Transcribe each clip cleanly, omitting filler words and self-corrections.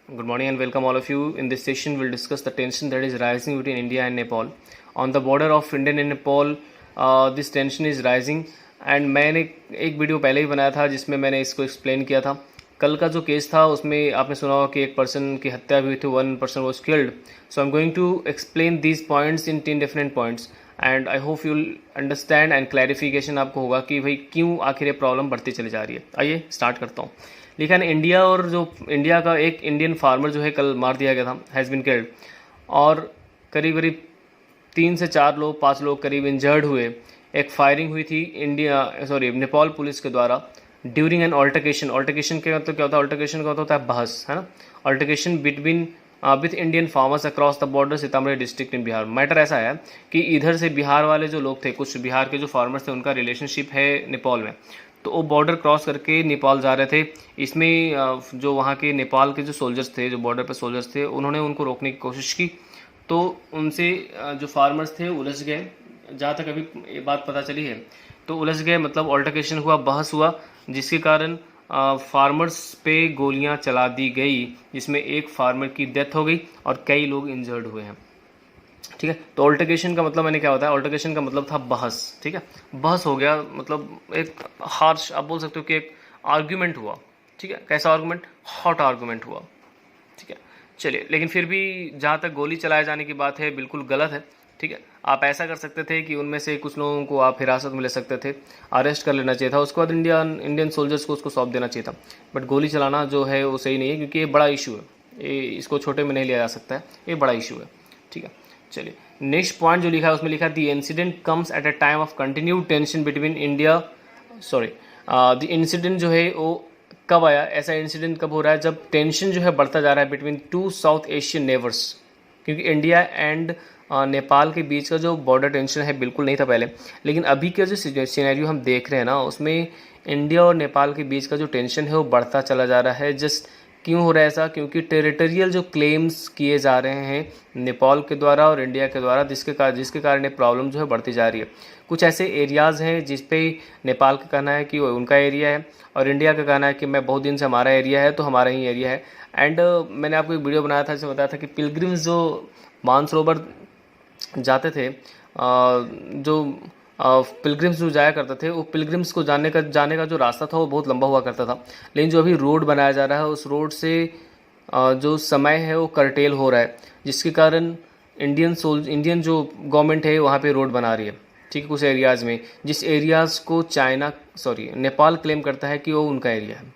Good morning and welcome all of you. In this session, we'll discuss the tension that is rising between India and Nepal. On the border of India and Nepal, this tension is rising. And मैंने एक video पहले ही बनाया था जिसमें मैंने इसको explain किया था. कल का जो केस था उसमें आपने सुना होगा कि एक पर्सन की हत्या भी हुई थी, one person was killed. So I am going to explain these points in 10 different points and I hope you will understand and clarification आपको होगा कि भाई क्यों आखिर ये प्रॉब्लम बढ़ती चली जा रही है. आइए स्टार्ट करता हूँ. लिखा है इंडिया, और जो इंडिया का एक इंडियन फार्मर जो है कल मार दिया गया था, हैज़ बिन किल्ड, और करीब करीब 3 से 4 लोग 5 लोग करीब इंजर्ड हुए. एक फायरिंग हुई थी नेपाल पुलिस के द्वारा ड्यूरिंग एन ऑल्टरकेशन. ऑल्टरकेशन के मतलब क्या होता है? ऑल्टरकेशन का होता है बहस, है ना. Altercation between with Indian farmers across the border Sitamarhi district in Bihar. Matter ऐसा है कि इधर से बिहार वाले जो लोग थे, कुछ बिहार के जो फार्मर्स थे, उनका रिलेशनशिप है नेपाल में, तो वो बॉर्डर क्रॉस करके नेपाल जा रहे थे. इसमें जो वहाँ के नेपाल के जो सोल्जर्स थे, जो बॉर्डर पर सोल्जर्स थे, उन्होंने उनको रोकने की कोशिश की, तो उनसे जो फार्मर्स थे उलझ गए. जहाँ तक अभी ये बात पता चली है तो उलझ गए, मतलब ऑल्टरकेशन हुआ, बहस हुआ, जिसके कारण फार्मर्स पे गोलियां चला दी गई, जिसमें एक फार्मर की डेथ हो गई और कई लोग इंजर्ड हुए हैं. ठीक है, तो ऑल्टरकेशन का मतलब मैंने क्या होता है? ऑल्टरकेशन का मतलब था बहस. ठीक है, बहस हो गया, मतलब एक हार्श आप बोल सकते हो कि एक आर्ग्यूमेंट हुआ. ठीक है, कैसा आर्ग्यूमेंट? हॉट आर्ग्यूमेंट हुआ. ठीक है, चलिए, लेकिन फिर भी जहाँ तक गोली चलाए जाने की बात है, बिल्कुल गलत है. ठीक है, आप ऐसा कर सकते थे कि उनमें से कुछ लोगों को आप हिरासत में ले सकते थे, अरेस्ट कर लेना चाहिए था, उसके बाद इंडियन सोल्जर्स को उसको सौंप देना चाहिए था. बट गोली चलाना जो है वो सही नहीं है, क्योंकि ये बड़ा इशू है. ये इसको छोटे में नहीं लिया जा सकता है, ये बड़ा इशू है. ठीक है, चलिए नेक्स्ट पॉइंट जो लिखा है उसमें लिखा है the incident comes at a time of continued tension between India. The incident जो है वो कब आया? ऐसा इंसिडेंट कब हो रहा है? जब टेंशन जो है बढ़ता जा रहा है बिटवीन 2 साउथ एशियन नेबर्स. क्योंकि इंडिया एंड नेपाल के बीच का जो बॉर्डर टेंशन है बिल्कुल नहीं था पहले, लेकिन अभी का जो सिनेरियो हम देख रहे हैं ना, उसमें इंडिया और नेपाल के बीच का जो टेंशन है वो बढ़ता चला जा रहा है. जस्ट क्यों हो रहा है ऐसा? क्योंकि टेरिटोरियल जो क्लेम्स किए जा रहे हैं नेपाल के द्वारा और इंडिया के द्वारा, जिसके कारण ये प्रॉब्लम जो है बढ़ती जा रही है. कुछ ऐसे एरियाज़ हैं जिस पे नेपाल का कहना है कि वो उनका एरिया है, और इंडिया का कहना है कि मैं बहुत दिन से हमारा एरिया है, तो हमारा ही एरिया है. एंड मैंने आपको एक वीडियो बनाया था जिसमें बताया था कि पिलग्रिम्स जो मानसरोवर जाते थे, जो पिलग्रिम्स जो जाया करते थे, वो पिलग्रिम्स को जाने का जो रास्ता था वो बहुत लंबा हुआ करता था. लेकिन जो अभी रोड बनाया जा रहा है, उस रोड से जो समय है वो करटेल हो रहा है, जिसके कारण इंडियन जो गवर्नमेंट है वहाँ पे रोड बना रही है. ठीक है, कुछ एरियाज़ में, जिस एरियाज़ को नेपाल क्लेम करता है कि वो उनका एरिया है.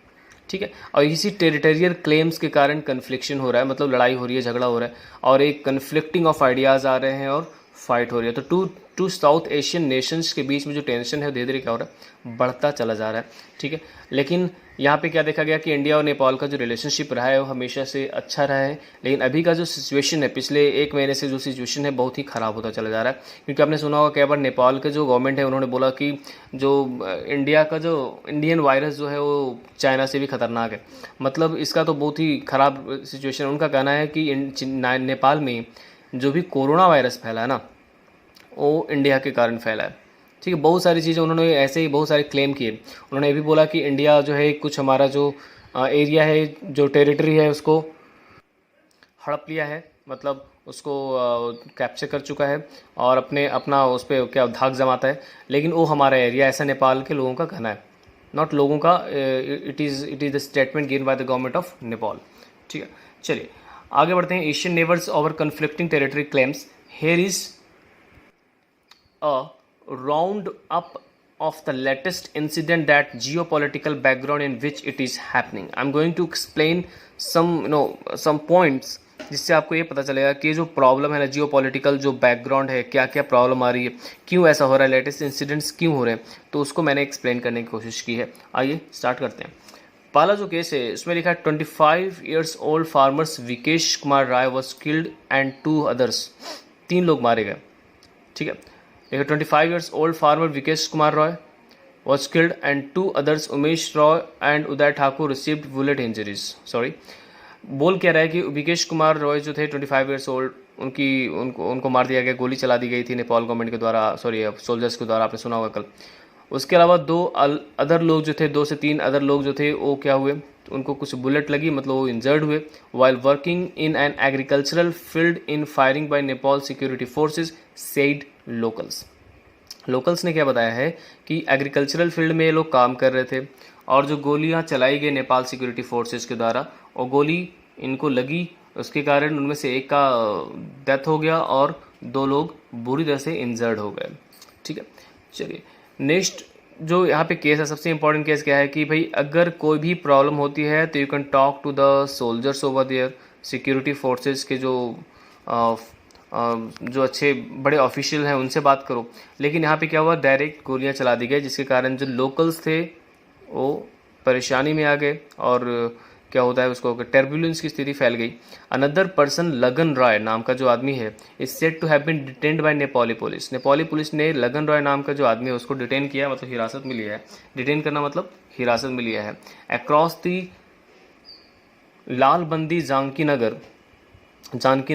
ठीक है, और इसी टेरिटोरियल क्लेम्स के कारण कन्फ्लिक्शन हो रहा है, मतलब लड़ाई हो रही है, झगड़ा हो रहा है, और एक कन्फ्लिक्टिंग ऑफ आइडियाज़ आ रहे हैं और फाइट हो रही है. तो टू साउथ एशियन नेशंस के बीच में जो टेंशन है धीरे धीरे क्या हो रहा है? बढ़ता चला जा रहा है. ठीक है, लेकिन यहाँ पे क्या देखा गया कि इंडिया और नेपाल का जो रिलेशनशिप रहा है वो हमेशा से अच्छा रहा है, लेकिन अभी का जो सिचुएशन है, पिछले 1 महीने से जो सिचुएशन है, बहुत ही ख़राब होता चला जा रहा है. क्योंकि आपने सुना होगा कई बार नेपाल के जो गवर्नमेंट है उन्होंने बोला कि जो इंडिया का जो इंडियन वायरस जो है वो चाइना से भी ख़तरनाक है. मतलब इसका तो बहुत ही ख़राब सिचुएशन. उनका कहना है कि नेपाल में जो भी कोरोना वायरस फैला है ना, वो इंडिया के कारण फैला है. ठीक है, बहुत सारी चीज़ें उन्होंने ऐसे ही बहुत सारे क्लेम किए. उन्होंने ये भी बोला कि इंडिया जो है कुछ हमारा जो एरिया है, जो टेरिटरी है, उसको हड़प लिया है, मतलब उसको कैप्चर कर चुका है और अपना उस पर क्या धाक जमाता है, लेकिन वो हमारा एरिया, ऐसा नेपाल के लोगों का कहना है. नॉट लोगों का, it is the statement given by the government of Nepal. ठीक है, चलिए आगे बढ़ते हैं. Asian neighbours over conflicting territory claims. Here is a round up of the latest incident, that geopolitical background in which it is happening. I'm going to explain some points जिससे आपको ये पता चलेगा कि जो प्रॉब्लम है ना, जियोपॉलिटिकल जो बैकग्राउंड है, क्या क्या प्रॉब्लम आ रही है, क्यों ऐसा हो रहा है, लेटेस्ट इंसिडेंट्स क्यों हो रहे हैं, तो उसको मैंने एक्सप्लेन करने की कोशिश की है. आइए स्टार्ट करते हैं. पहला जो केस है उसमें लिखा है 25 years old farmers Vikesh Kumar Rai was killed and 2 others. 3 लोग मारे गए. ठीक है, देखिए 25 years old farmer Vikesh Kumar Roy was killed and 2 others Umesh Roy and Uday Thakur received bullet injuries. Sorry, बोल क्या रहा है कि विकेश कुमार रॉय जो थे 25 years old, उनको मार दिया गया, गोली चला दी गई थी नेपाल गवर्नमेंट के द्वारा, सॉरी सोल्जर्स के द्वारा, आपने सुना होगा कल. उसके अलावा दो अदर लोग जो थे, 2 से 3 अदर लोग जो थे वो क्या हुए, उनको कुछ बुलेट लगी, मतलब वो इंजर्ड हुए while working in an agricultural field in firing by Nepal security forces said locals. Locals ने क्या बताया है कि एग्रीकल्चरल फील्ड में ये लोग काम कर रहे थे और जो गोलियां चलाई गई नेपाल सिक्योरिटी फोर्सेस के द्वारा और गोली इनको लगी, उसके कारण उनमें से एक का डेथ हो गया और 2 लोग बुरी तरह से इंजर्ड हो गए। ठीक है, चलिए नेक्स्ट जो यहाँ पे केस है, सबसे इंपॉर्टेंट केस क्या है कि भाई अगर कोई भी प्रॉब्लम होती है तो you can talk to the soldiers over there, security forces के जो अच्छे बड़े ऑफिशियल हैं उनसे बात करो। लेकिन यहाँ पे क्या हुआ, डायरेक्ट गोलियां चला दी गई, जिसके कारण जो लोकल्स थे वो परेशानी में आ गए और क्या होता है उसको टर्बुलेंस की स्थिति फैल गई। अनदर पर्सन लगन रॉय नाम का जो आदमी है is said to have been detained by Nepali police. Nepali police ने लगन रॉय नाम का जो आदमी है उसको डिटेन किया, मतलब हिरासत में लिया है। डिटेन करना मतलब हिरासत में लिया है। Across the Lalbandi Janaki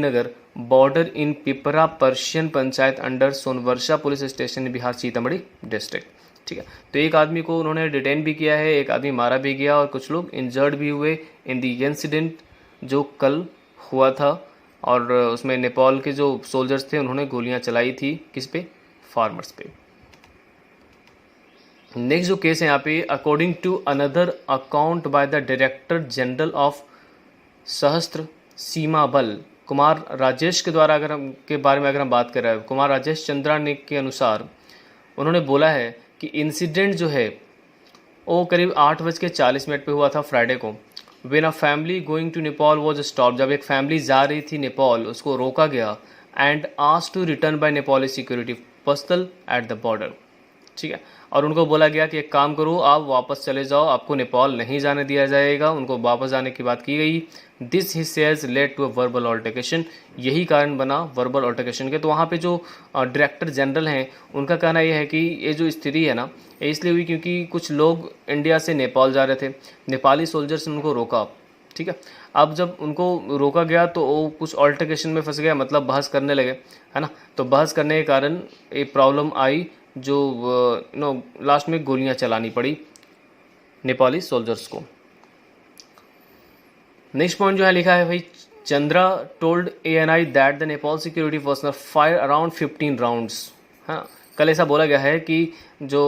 Nagar border in Pipra Parsain panchayat under Sonbarsa police station Bihar Sitamarhi district. ठीक है, तो एक आदमी को उन्होंने डिटेन भी किया है, एक आदमी मारा भी गया और कुछ लोग इंजर्ड भी हुए इन दी इंसिडेंट जो कल हुआ था। और उसमें नेपाल के जो सोल्जर्स थे उन्होंने गोलियां चलाई थी, किस पे, फार्मर्स पे। नेक्स्ट जो केस है यहाँ पे, according to another account by the director general of Sashastra Seema बल कुमार राजेश के द्वारा के बारे में अगर हम बात कर रहे हैं, कुमार राजेश चंद्रा ने के अनुसार उन्होंने बोला है कि इंसिडेंट जो है वो करीब 8:40 पे हुआ था फ्राइडे को। When a family going to Nepal was stop, जब एक फैमिली जा रही थी नेपाल उसको रोका गया and asked to return by Nepali security personnel at the border. ठीक है, और उनको बोला गया कि एक काम करो आप वापस चले जाओ, आपको नेपाल नहीं जाने दिया जाएगा। उनको वापस जाने की बात की गई। This he says led to a verbal altercation, यही कारण बना वर्बल ऑल्टरकेशन के। तो वहाँ पे जो डायरेक्टर जनरल हैं उनका कहना यह है कि ये जो स्थिति है ना ये इसलिए हुई क्योंकि कुछ लोग इंडिया से नेपाल जा रहे थे, नेपाली सोल्जर्स ने उनको रोका। ठीक है, अब जब उनको रोका गया तो वो कुछ ऑल्टरकेशन में फंस गया, मतलब बहस करने लगे, है ना। तो बहस करने के कारण ये प्रॉब्लम आई जो लास्ट में गोलियां चलानी पड़ी नेपाली सोल्जर्स को। नेक्स्ट पॉइंट जो है लिखा है भाई, Chandra told ANI that the Nepal security personal fire around 15 rounds. हाँ, कल ऐसा बोला गया है कि जो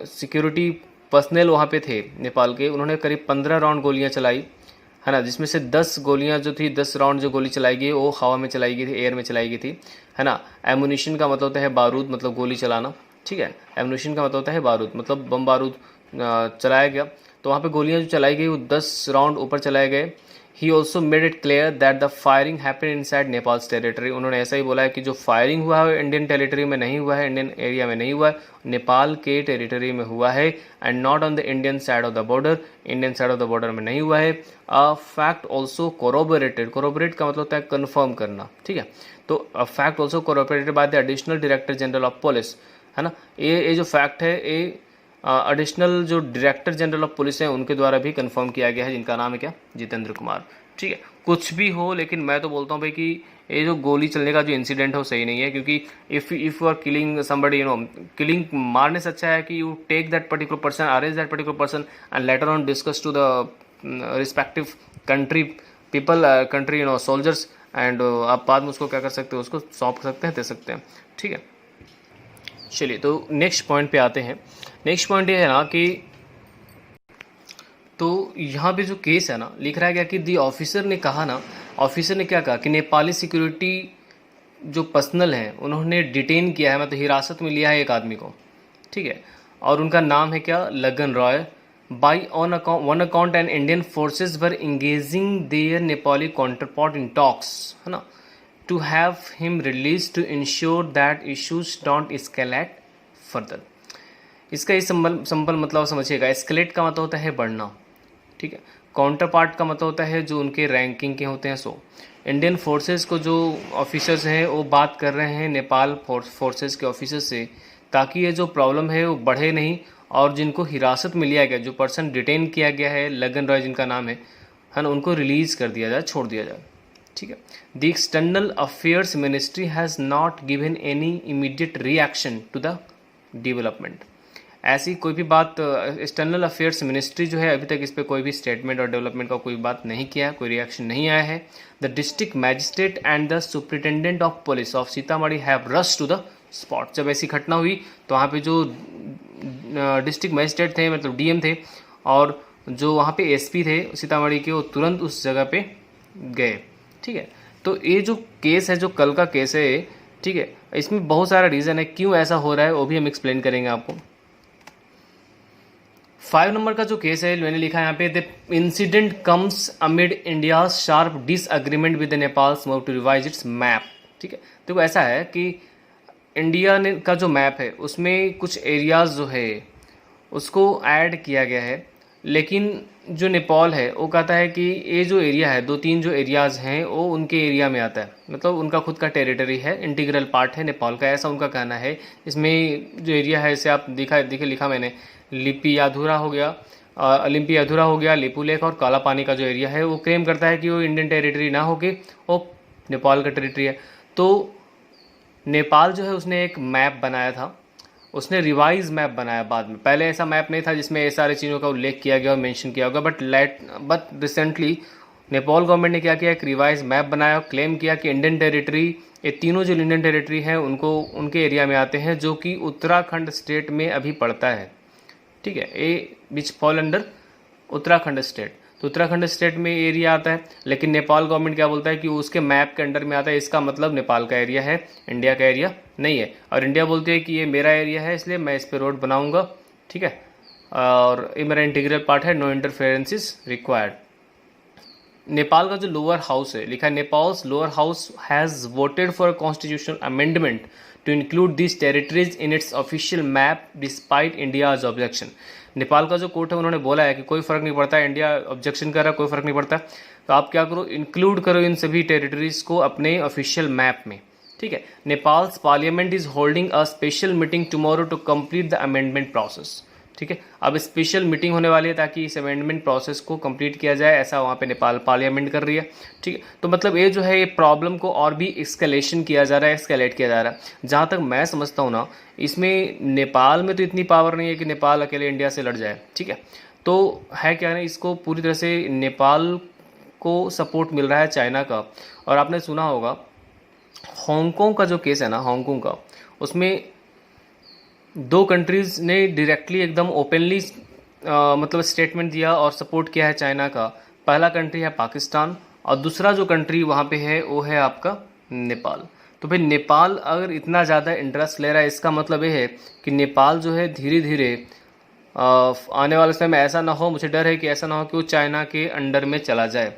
सिक्योरिटी पर्सनल वहाँ पे थे नेपाल के, उन्होंने करीब 15 राउंड गोलियां चलाई, है ना, जिसमें से 10 गोलियां जो थी, 10 राउंड जो गोली चलाई गई वो हवा में चलाई गई थी, एयर में चलाई गई थी, है ना। एमुनिशन का मतलब होता है बारूद, मतलब गोली चलाना। ठीक है, एमुनिशन का मतलब होता है बारूद, मतलब बम बारूद चलाया गया। तो वहाँ पे गोलियां जो चलाई गई वो 10 राउंड ऊपर चलाए गए। He also made it clear that the firing happen inside Nepal territory. उन्होंने ऐसा ही बोला है कि जो फायरिंग हुआ है इंडियन टेरिटरी में नहीं हुआ है, इंडियन एरिया में नहीं हुआ है, नेपाल के टेरिटरी में हुआ है and not on the Indian side of the border, Indian side of the border में नहीं हुआ है। A fact also corroborated, corroborate का मतलब होता है कन्फर्म करना। ठीक है, तो a fact also corroborated by the additional director general of police, है ना। ये जो फैक्ट है ये एडिशनल जो डायरेक्टर जनरल ऑफ पुलिस हैं उनके द्वारा भी कंफर्म किया गया है, जिनका नाम है क्या, जितेंद्र कुमार। ठीक है, कुछ भी हो लेकिन मैं तो बोलता हूँ भाई कि ये जो गोली चलने का जो इंसिडेंट है वो सही नहीं है, क्योंकि if you are killing somebody, killing मारने से अच्छा है कि you take that particular person, arrest that particular person and later on discuss to the respective country people, country soldiers, and आप बाद में उसको क्या कर सकते हो, उसको सौंप सकते हैं, दे सकते हैं। ठीक है, चलिए तो नेक्स्ट पॉइंट पे आते हैं। नेक्स्ट पॉइंट ये है ना कि तो यहाँ पे जो केस है ना लिख रहा है क्या कि दी ऑफिसर ने कहा ना, ऑफिसर ने क्या कहा कि नेपाली सिक्योरिटी जो पर्सनल हैं उन्होंने डिटेन किया है, मतलब हिरासत में लिया है एक आदमी को। ठीक है, और उनका नाम है क्या, Lagan Roy. By on one account and Indian forces were engaging their Nepali counterpart in talks, है ना, to have him release to ensure that issues don't escalate further. इसका ये सिंपल मतलब समझिएगा, एस्केलेट का मतलब होता है बढ़ना। ठीक है, काउंटर पार्ट का मतलब होता है जो उनके रैंकिंग के होते हैं। सो इंडियन फोर्सेस को जो ऑफिसर्स हैं वो बात कर रहे हैं नेपाल फोर्सेस के ऑफिसर्स से, ताकि ये जो प्रॉब्लम है वो बढ़े नहीं, और जिनको हिरासत में लिया गया, जो पर्सन डिटेन किया गया है, लगन रॉय जिनका नाम है ना, उनको रिलीज कर दिया जाए, छोड़ दिया जाए। ठीक है, the external affairs ministry has not given any immediate reaction to the development ऐसी कोई भी बात एक्सटर्नल अफेयर्स मिनिस्ट्री जो है अभी तक इस पर कोई भी स्टेटमेंट और डेवलपमेंट का कोई बात नहीं किया है, कोई रिएक्शन नहीं आया है। The district magistrate and the superintendent of police of Sitamarhi have rush to the spot. जब ऐसी घटना हुई तो वहाँ पे जो डिस्ट्रिक्ट मैजिस्ट्रेट थे, मतलब डीएम थे, और जो वहाँ पे एसपी थे सीतामढ़ी के, वो तुरंत उस जगह पे गए। ठीक है, तो ये जो केस है, जो कल का केस है, ठीक है, इसमें बहुत सारा रीज़न है क्यों ऐसा हो रहा है, वो भी हम एक्सप्लेन करेंगे आपको। 5 नंबर का जो केस है मैंने लिखा है यहाँ पे, the incident comes amid India sharp disagreement with Nepal move to revise its map. ठीक है, तो ऐसा है कि इंडिया ने का जो मैप है उसमें कुछ एरियाज जो है उसको ऐड किया गया है, लेकिन जो नेपाल है वो कहता है कि ये जो एरिया है, 2-3 जो एरियाज़ हैं वो उनके एरिया में आता है, मतलब उनका खुद का टेरिटरी है, इंटीग्रल पार्ट है नेपाल का, ऐसा उनका कहना है। इसमें जो एरिया है, इसे आप देखिए लिखा मैंने, लिपियाधुरा हो गया, लिपियाधुरा हो गया, लिपुलेख और काला पानी का जो एरिया है वो क्लेम करता है कि वो इंडियन टेरिटरी ना होके वो नेपाल का टेरिटरी है। तो नेपाल जो है उसने एक मैप बनाया था, उसने रिवाइज मैप बनाया बाद में, पहले ऐसा मैप नहीं था जिसमें ये सारी चीज़ों का उल्लेख किया गया और मेंशन किया होगा, बट रिसेंटली नेपाल गवर्नमेंट ने क्या किया, एक रिवाइज मैप बनाया और क्लेम किया कि इंडियन टेरिटरी, ये तीनों जो इंडियन टेरिटरी हैं उनको उनके एरिया में आते हैं, जो कि उत्तराखंड स्टेट में अभी पड़ता है। ठीक है, ये विच फॉल अंडर उत्तराखंड स्टेट, तो उत्तराखंड स्टेट में एरिया आता है, लेकिन नेपाल गवर्नमेंट क्या बोलता है कि उसके मैप के अंडर में आता है, इसका मतलब नेपाल का एरिया है, इंडिया का एरिया नहीं है। और इंडिया बोलती है कि ये मेरा एरिया है इसलिए मैं इस पर रोड बनाऊंगा। ठीक है, और ये मेरा इंटीग्रल पार्ट है, no interference is required. Nepal का जो लोअर हाउस है, लिखा है Nepal's lower house has voted for constitutional amendment to include this territories in its official map despite India's objection. Nepal का जो कोर्ट है उन्होंने बोला है कि कोई फ़र्क नहीं पड़ता, इंडिया ऑब्जेक्शन कर रहा है, कोई फ़र्क नहीं पड़ता, तो आप क्या करो, इंक्लूड करो इन सभी टेरिटरीज को अपने ऑफिशियल मैप में। ठीक है, Nepal's parliament is holding a special meeting tomorrow to complete the amendment process. ठीक है, अब स्पेशल मीटिंग होने वाली है ताकि इस अमेंडमेंट प्रोसेस को कंप्लीट किया जाए, ऐसा वहाँ पे नेपाल पार्लियामेंट कर रही है। ठीक है, तो मतलब ये जो है ये प्रॉब्लम को और भी एक्सकेलेशन किया जा रहा है, एक्सकेलेट किया जा रहा है। जहाँ तक मैं समझता हूँ ना, इसमें नेपाल में तो इतनी पावर नहीं है कि नेपाल अकेले इंडिया से लड़ जाए। ठीक है, तो है क्या ना, इसको पूरी तरह से नेपाल को सपोर्ट मिल रहा है चाइना का। और आपने सुना होगा हांगकांग का जो केस है ना, हांगकांग का, उसमें 2 कंट्रीज़ ने डायरेक्टली एकदम ओपनली मतलब स्टेटमेंट दिया और सपोर्ट किया है चाइना का। पहला कंट्री है पाकिस्तान और दूसरा जो कंट्री वहाँ पे है वो है आपका नेपाल। तो भाई नेपाल अगर इतना ज़्यादा इंटरेस्ट ले रहा है, इसका मतलब ये है कि नेपाल जो है धीरे धीरे आने वाले समय में ऐसा ना हो, मुझे डर है कि ऐसा ना हो कि वो चाइना के अंडर में चला जाए।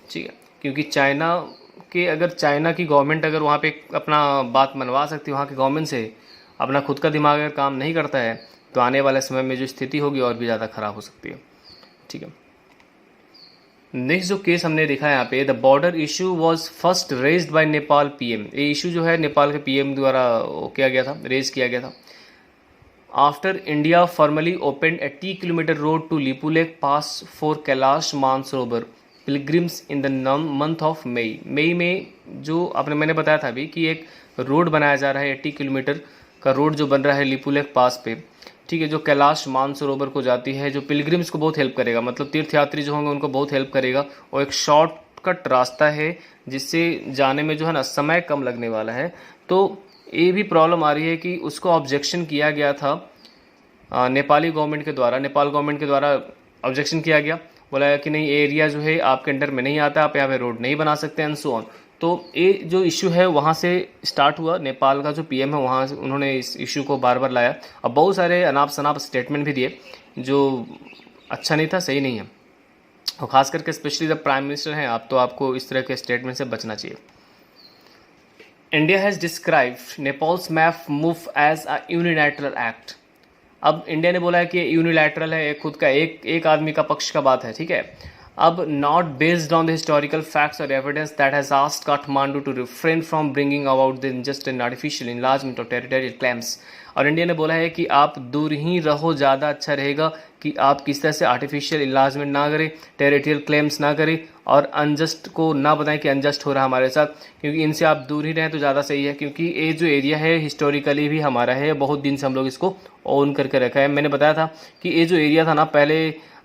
ठीक है, क्योंकि चाइना की गवर्नमेंट अगर वहाँ पे अपना बात मनवा सकती है, वहाँ की गवर्नमेंट से अपना खुद का दिमाग अगर काम नहीं करता है, तो आने वाले समय में जो स्थिति होगी और भी ज़्यादा ख़राब हो सकती है। ठीक है, नेक्स्ट जो केस हमने देखा है यहाँ पे, the border issue was first raised bye Nepal PM. ये इशू जो है नेपाल के पीएम द्वारा किया गया था, रेज किया गया था। After India formally opened 80 kilometre road to Lipulekh pass for Kailash Mansarovar pilgrims in the month of May में जो मैंने बताया था अभी कि एक रोड बनाया जा रहा है, 80 किलोमीटर का रोड जो बन रहा है लिपुलेख पास पे। ठीक है, जो कैलाश मानसरोवर को जाती है, जो पिलग्रिम्स को बहुत हेल्प करेगा, मतलब तीर्थयात्री जो होंगे उनको बहुत हेल्प करेगा, और एक शॉर्टकट रास्ता है जिससे जाने में जो है ना समय कम लगने वाला है। तो ये भी प्रॉब्लम आ रही है कि उसको ऑब्जेक्शन किया गया था नेपाल गवर्नमेंट के द्वारा ऑब्जेक्शन किया गया, बोला कि नहीं एरिया जो है आपके अंडर में नहीं आता, आप यहाँ पे रोड नहीं बना सकते एंड सो ऑन। तो ये जो इशू है वहाँ से स्टार्ट हुआ, नेपाल का जो पीएम है वहाँ से उन्होंने इस इशू को बार बार लाया, अब बहुत सारे अनाप शनाप स्टेटमेंट भी दिए जो अच्छा नहीं था, सही नहीं है, और ख़ास करके स्पेशली जब प्राइम मिनिस्टर हैं आप, तो आपको इस तरह के स्टेटमेंट से बचना चाहिए। India has described Nepal's map move as a unilateral act. अब इंडिया ने बोला है कि यूनिलैटरल है, खुद का एक आदमी का पक्ष का बात है। ठीक है, अब not based on the historical facts और evidence that has asked Kathmandu to refrain from bringing about the just an artificial enlargement of territorial claims. और इंडिया ने बोला है कि आप दूर ही रहो, ज़्यादा अच्छा रहेगा कि आप किस तरह से आर्टिफिशियल इनलार्जमेंट ना करें, टेरिटोरियल क्लेम्स ना करें और अनजस्ट को ना बताएं कि अनजस्ट हो रहा है हमारे साथ, क्योंकि इनसे आप दूर ही रहें तो ज़्यादा सही है। क्योंकि ये जो एरिया है हिस्टोरिकली भी हमारा है, बहुत दिन से हम लोग इसको ओन करके रखा है। मैंने बताया था कि ये जो एरिया था ना पहले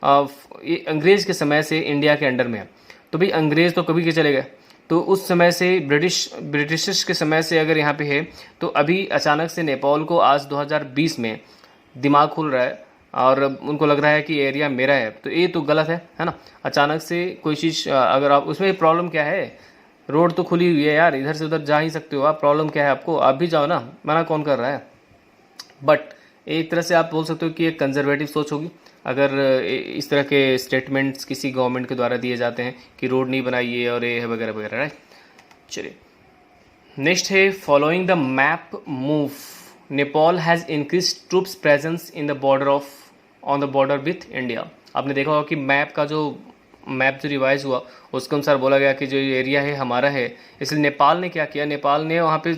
ये अंग्रेज़ के समय से इंडिया के अंडर में है। तो भाई अंग्रेज़ तो कभी के चले गए, तो उस समय से ब्रिटिश के समय से अगर यहाँ पे है, तो अभी अचानक से नेपाल को आज 2020 में दिमाग खुल रहा है और उनको लग रहा है कि एरिया मेरा है, तो ये तो गलत है ना। अचानक से कोई चीज़ अगर आप उसमें प्रॉब्लम क्या है, रोड तो खुली हुई है यार, इधर से उधर जा ही सकते हो आप, प्रॉब्लम क्या है आपको, आप भी जाओ ना, मना कौन कर रहा है। बट एक तरह से आप बोल सकते हो कि एक कंजर्वेटिव सोच होगी अगर इस तरह के स्टेटमेंट्स किसी गवर्नमेंट के द्वारा दिए जाते हैं कि रोड नहीं बनाइए और ये है वगैरह वगैरह, राइट। चलिए नेक्स्ट है following the map move Nepal has increase troops presence in the border on the border with India. आपने देखा होगा कि मैप जो रिवाइज हुआ उसके अनुसार बोला गया कि जो एरिया है हमारा है, इसलिए नेपाल ने क्या किया, नेपाल ने वहाँ पे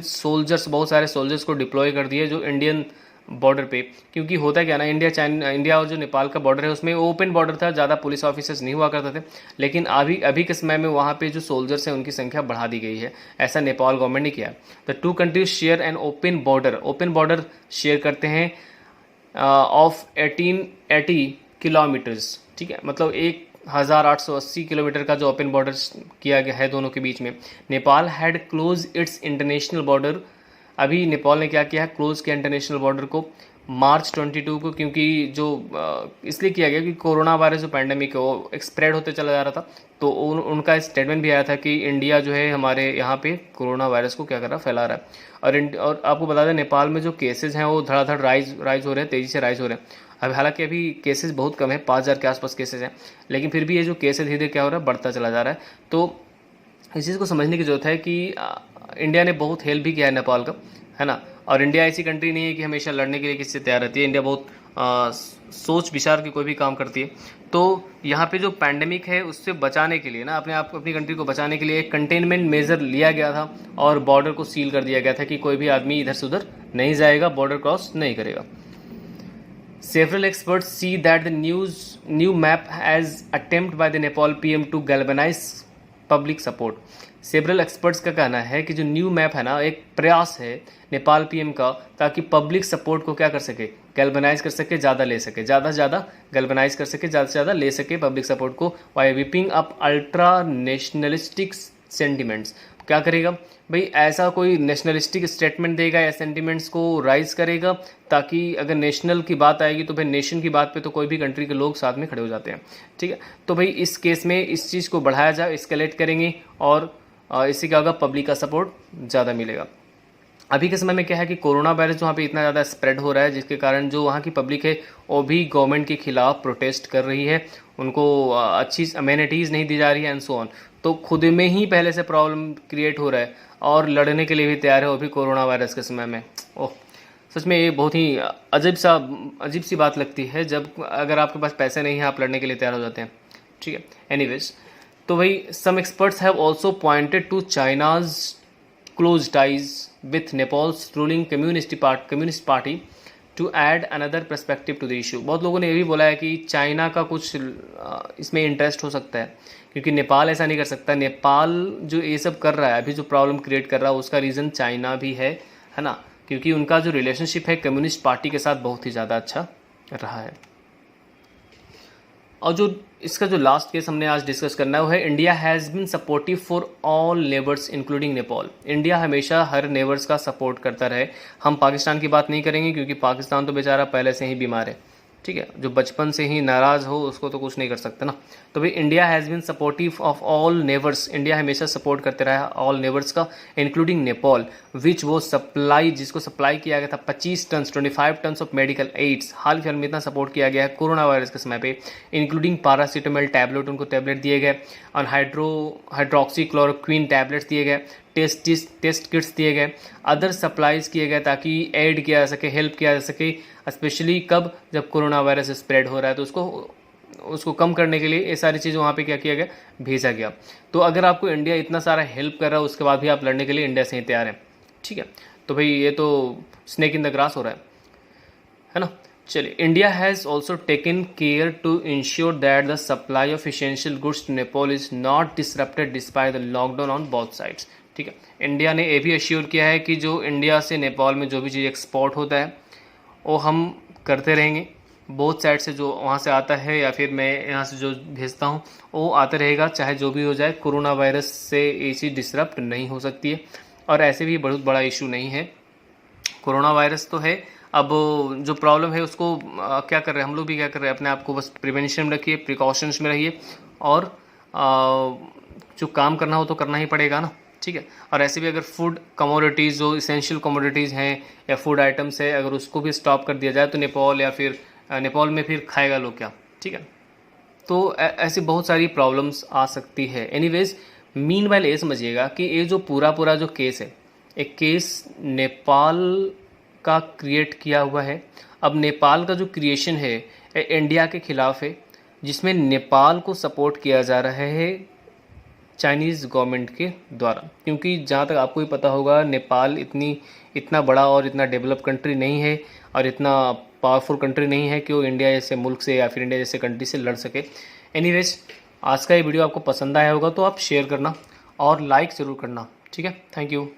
बहुत सारे सोल्जर्स को डिप्लॉय कर दिए जो इंडियन बॉर्डर पे। क्योंकि होता क्या ना, इंडिया और जो नेपाल का बॉर्डर है उसमें ओपन बॉर्डर था, ज़्यादा पुलिस ऑफिसर्स नहीं हुआ करते थे, लेकिन अभी के समय में वहाँ पे जो सोल्जर्स हैं उनकी संख्या बढ़ा दी गई है। ऐसा नेपाल गवर्नमेंट ने किया। The two countries share an open border share करते हैं ऑफ 1880 किलोमीटर्स, ठीक है, मतलब 1880 किलोमीटर का जो ओपन बॉर्डर किया गया है दोनों के बीच में। Nepal had close it's international border, अभी नेपाल ने क्या किया है, क्लोज किया इंटरनेशनल बॉर्डर को मार्च 22 को, क्योंकि जो इसलिए किया गया कि कोरोना वायरस जो पैंडेमिक है वो स्प्रेड होते चला जा रहा था। तो उनका स्टेटमेंट भी आया था कि इंडिया जो है हमारे यहाँ पे कोरोना वायरस को क्या कर रहा है, फैला रहा है। और आपको बता दें नेपाल में जो केसेज हैं वो धड़ाधड़ राइज हो रहे हैं, तेज़ी से राइज हो रहे हैं। अब हालांकि अभी केसेस बहुत कम है, 5000 के आसपास केसेज हैं, लेकिन फिर भी ये जो केस है धीरे धीरे क्या हो रहा है, बढ़ता चला जा रहा है। तो इस चीज़ को समझने की जरूरत है कि इंडिया ने बहुत हेल्प भी किया है नेपाल का, है ना। और इंडिया ऐसी कंट्री नहीं है कि हमेशा लड़ने के लिए किसी से तैयार रहती है। इंडिया बहुत सोच विचार की कोई भी काम करती है। तो यहाँ पे जो पैंडेमिक है उससे बचाने के लिए ना, अपनी कंट्री को बचाने के लिए एक कंटेनमेंट मेजर लिया गया था और बॉर्डर को सील कर दिया गया था कि कोई भी आदमी इधर से उधर नहीं जाएगा, बॉर्डर क्रॉस नहीं करेगा। Several experts see that the new map as attempt by the Nepal PM to galvanize public support. Several experts का कहना है कि जो न्यू मैप है ना, एक प्रयास है नेपाल पीएम का ताकि पब्लिक सपोर्ट को क्या कर सके, गैल्वनाइज कर सके, ज़्यादा ले सके, ज़्यादा से ज़्यादा गैल्वनाइज कर सके, ज़्यादा से ज़्यादा ले सके पब्लिक सपोर्ट को, by whipping up ultra nationalistic sentiments. क्या करेगा भाई, ऐसा कोई नेशनलिस्टिक स्टेटमेंट देगा या सेंटिमेंट्स को राइज करेगा ताकि अगर नेशनल की बात आएगी तो भाई नेशन की बात पे तो कोई भी कंट्री के लोग साथ में खड़े हो जाते हैं, ठीक है। तो भाई इस केस में इस चीज़ को बढ़ाया जाए, एस्केलेट करेंगे और इससे क्या होगा, पब्लिक का सपोर्ट ज़्यादा मिलेगा। अभी के समय में क्या है कि कोरोना वायरस वहाँ पे इतना ज़्यादा स्प्रेड हो रहा है जिसके कारण जो वहाँ की पब्लिक है वो भी गवर्नमेंट के खिलाफ प्रोटेस्ट कर रही है, उनको अच्छी अमेनिटीज़ नहीं दी जा रही है एंड सो ऑन। तो खुद में ही पहले से प्रॉब्लम क्रिएट हो रहा है और लड़ने के लिए भी तैयार है वो भी कोरोना वायरस के समय में। ओह, सच में ये बहुत ही अजीब सी बात लगती है जब अगर आपके पास पैसे नहीं हैं आप लड़ने के लिए तैयार हो जाते हैं, ठीक है। एनीवेज, तो भाई some experts have also pointed to China's close ties with Nepal's ruling communist party to add another perspective to the issue। बहुत लोगों ने ये भी बोला है कि चाइना का कुछ इसमें इंटरेस्ट हो सकता है क्योंकि नेपाल ऐसा नहीं कर सकता। नेपाल जो ये सब कर रहा है, अभी जो प्रॉब्लम क्रिएट कर रहा है, उसका रीज़न चाइना भी है ना, क्योंकि उनका जो रिलेशनशिप है कम्युनिस्ट पार्टी के साथ बहुत ही ज़्यादा अच्छा रहा है। और जो इसका जो लास्ट केस हमने आज डिस्कस करना है वो है India has been supportive for all neighbours including Nepal. India हमेशा हर नेबर्स का सपोर्ट करता रहे। हम पाकिस्तान की बात नहीं करेंगे क्योंकि पाकिस्तान तो बेचारा पहले से ही बीमार है, ठीक है, जो बचपन से ही नाराज़ हो उसको तो कुछ नहीं कर सकते ना। तो भाई India has been supportive of all neighbours, India हमेशा सपोर्ट करते रहा है ऑल नेबर्स का इंक्लूडिंग नेपाल, विच वो जिसको सप्लाई किया गया था 25 टन ऑफ मेडिकल एड्स। हाल फिलहाल में इतना सपोर्ट किया गया है कोरोना वायरस के समय पे, इंक्लूडिंग पैरासीटामोल टैबलेट, उनको टैबलेट दिए गए और हाइड्रोक्सी क्लोरोक्विन टैबलेट्स दिए गए, टेस्ट किट्स दिए गए, अदर सप्लाईज किए गए ताकि एड किया जा सके, हेल्प किया जा सके, स्पेशली कब, जब कोरोना वायरस स्प्रेड हो रहा है तो उसको उसको कम करने के लिए ये सारी चीज़ें वहाँ पे क्या किया गया, भेजा गया। तो अगर आपको इंडिया इतना सारा हेल्प कर रहा है उसके बाद भी आप लड़ने के लिए इंडिया से ही तैयार हैं, ठीक है, तो भाई ये तो स्नेक इन द ग्रास हो रहा है ना। चलिए, India has also taken care to ensure that the supply of essential goods to Nepal is not disrupted despite the lockdown on both sides, ठीक है। इंडिया ने ये भी अश्योर किया है कि जो इंडिया से नेपाल में जो भी चीज़ एक्सपोर्ट होता है वो हम करते रहेंगे, बोथ साइड से जो वहाँ से आता है या फिर मैं यहाँ से जो भेजता हूँ वो आता रहेगा, चाहे जो भी हो जाए। कोरोना वायरस से ये चीज़ डिसरप्ट नहीं हो सकती है, और ऐसे भी बहुत बड़ा इशू नहीं है। कोरोना वायरस तो है, अब जो प्रॉब्लम है उसको क्या कर रहे हैं हम लोग भी, क्या कर रहे हैं, अपने आप को बस प्रिवेंशन में रखिए, प्रिकॉशंस में रहिए, और जो काम करना हो तो करना ही पड़ेगा ना, ठीक है। और ऐसे भी अगर फूड कमोडिटीज़ जो इसेंशियल कमोडिटीज़ हैं या फूड आइटम्स है, अगर उसको भी स्टॉप कर दिया जाए तो नेपाल या फिर नेपाल में फिर खाएगा लोग क्या, ठीक है। तो ऐसी बहुत सारी प्रॉब्लम्स आ सकती है। एनीवेज, मीनवाइल ये समझिएगा कि ये जो पूरा जो केस है, एक केस नेपाल का क्रिएट किया हुआ है। अब नेपाल का जो क्रिएशन है इंडिया के खिलाफ है, जिसमें नेपाल को सपोर्ट किया जा रहा है चाइनीज़ गवर्नमेंट के द्वारा, क्योंकि जहाँ तक आपको ही पता होगा नेपाल इतना बड़ा और इतना डेवलप कंट्री नहीं है और इतना पावरफुल कंट्री नहीं है कि वो इंडिया जैसे मुल्क से या फिर इंडिया जैसे कंट्री से लड़ सके। एनीवेज, आज का ये वीडियो आपको पसंद आया होगा तो आप शेयर करना और लाइक ज़रूर करना, ठीक है। Thank you.